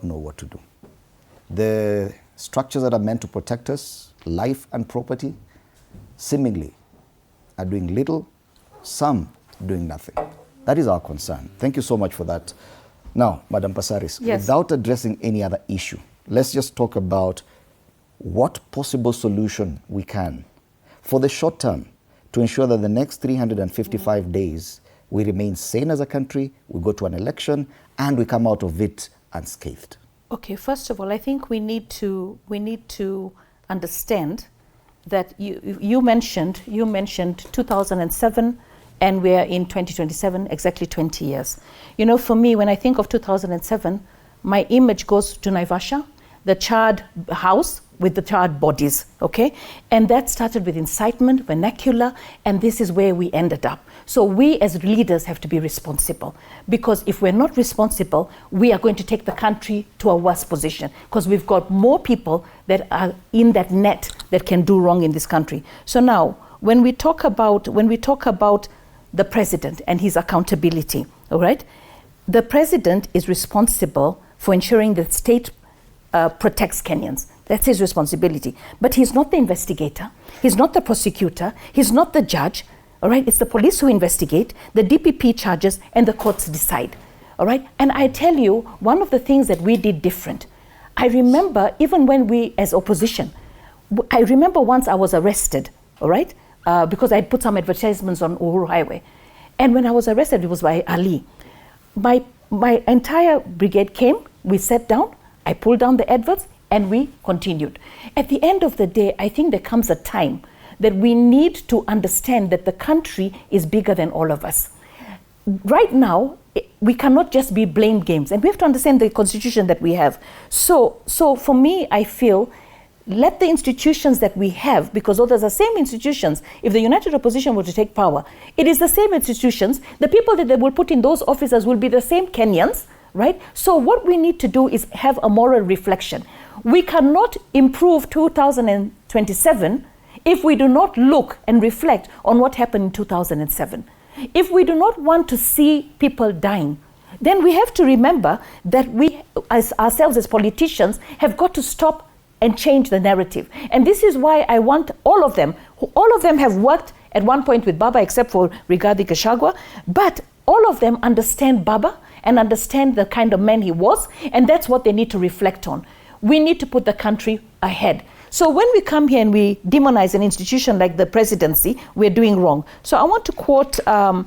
know what to do. The structures that are meant to protect us, life and property, seemingly are doing little, some doing nothing. That is our concern. Thank you so much for that. Now, Madam Passaris, yes, without addressing any other issue, let's just talk about what possible solution we can for the short term to ensure that the next 355 days we remain sane as a country, we go to an election, and we come out of it unscathed. Okay, first of all, I think we need to understand that you mentioned 2007, and we are in 2027, exactly 20 years. You know, for me, when I think of 2007, my image goes to Naivasha, the charred house with the charred bodies, okay? And that started with incitement, vernacular, and this is where we ended up. So we as leaders have to be responsible, because if we're not responsible, we are going to take the country to a worse position, because we've got more people that are in that net that can do wrong in this country. So now, when we talk about the president and his accountability, all right? The president is responsible for ensuring that the state protects Kenyans. That's his responsibility. But he's not the investigator. He's not the prosecutor. He's not the judge. All right? It's the police who investigate, the DPP charges, and the courts decide. All right? And I tell you, one of the things that we did different, I remember even when we, as opposition, I remember once I was arrested, all right? Because I put some advertisements on Uhuru Highway. And when I was arrested, it was by Ali. My entire brigade came, we sat down, I pulled down the adverts, and we continued. At the end of the day, I think there comes a time that we need to understand that the country is bigger than all of us. Right now, we cannot just be blame games, and we have to understand the constitution that we have. So for me, I feel, let the institutions that we have, because those are the same institutions, if the United Opposition were to take power, it is the same institutions, the people that they will put in those offices will be the same Kenyans, right? So what we need to do is have a moral reflection. We cannot improve 2027 if we do not look and reflect on what happened in 2007. If we do not want to see people dying, then we have to remember that we, as ourselves as politicians, have got to stop and change the narrative. And this is why I want all of them have worked at one point with Baba, except for Rigathi Gachagua, but all of them understand Baba and understand the kind of man he was, and that's what they need to reflect on. We need to put the country ahead. So when we come here and we demonize an institution like the presidency, we're doing wrong. So I want to quote Article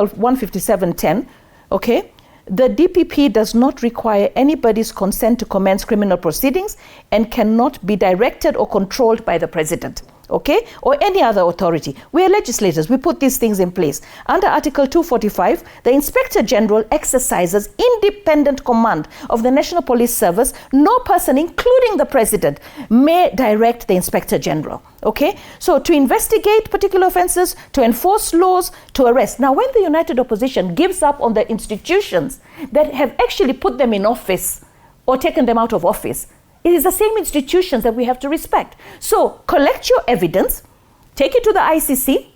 157.10, okay? The DPP does not require anybody's consent to commence criminal proceedings and cannot be directed or controlled by the president, okay? Or any other authority. We are legislators, we put these things in place. Under Article 245, the Inspector General exercises independent command of the National Police Service. No person, including the president, may direct the Inspector General, okay? So to investigate particular offenses, to enforce laws, to arrest. Now, when the United Opposition gives up on the institutions that have actually put them in office or taken them out of office, it is the same institutions that we have to respect. So collect your evidence, take it to the ICC,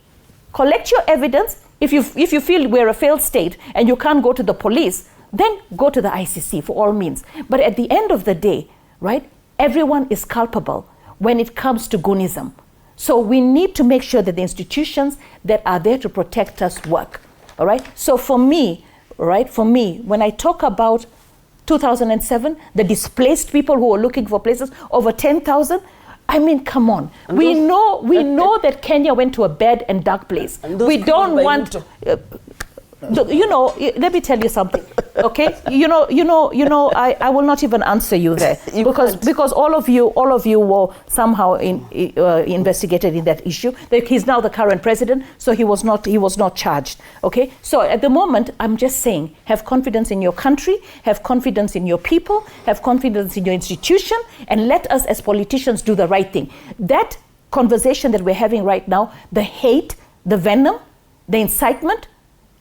collect your evidence. If you feel we're a failed state and you can't go to the police, then go to the ICC for all means. But at the end of the day, right, everyone is culpable when it comes to Gunism. So we need to make sure that the institutions that are there to protect us work, all right? So for me, when I talk about 2007, the displaced people who are looking for places, over 10,000. I mean, come on. And we know that Kenya went to a bad and dark place. We don't want. You know, let me tell you something, okay? You know. I will not even answer you there because all of you were somehow investigated in that issue. He's now the current president, so he was not charged. Okay, so at the moment, I'm just saying, have confidence in your country, have confidence in your people, have confidence in your institution, and let us as politicians do the right thing. That conversation that we're having right now, the hate, the venom, the incitement,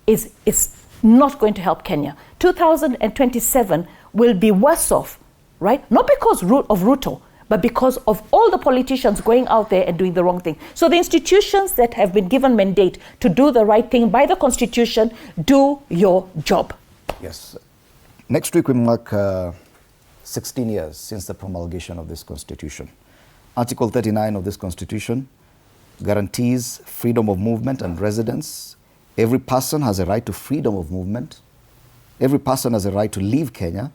is not going to help Kenya. 2027 will be worse off, right? Not because of Ruto, but because of all the politicians going out there and doing the wrong thing. So the institutions that have been given mandate to do the right thing by the Constitution, do your job. Yes. Next week we mark 16 years since the promulgation of this Constitution. Article 39 of this Constitution guarantees freedom of movement and residence. Every person has a right to freedom of movement. Every person has a right to leave Kenya.